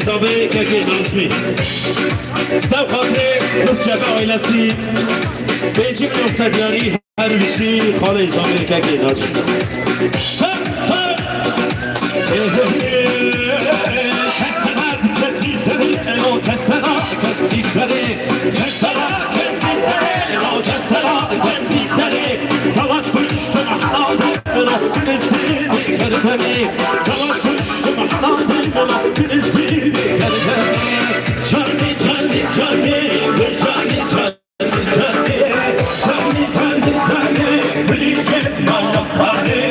حسابه که نظمی سب خاطر kurtcebe ailesi Beyci yoksa diyari her bir şey Kale İslam'ı que nظمی Sep Kesenet kesi seni Elo kesena kesi seni Kesena kesi seni Elo kesena kesi seni Kavaş kuştu mahnadım Elo birisini kerifeni Kavaş kuştu mahnadım Elo birisini kerifeni Cani cani cani Cani cani cani Cani cani cani Bilge malafani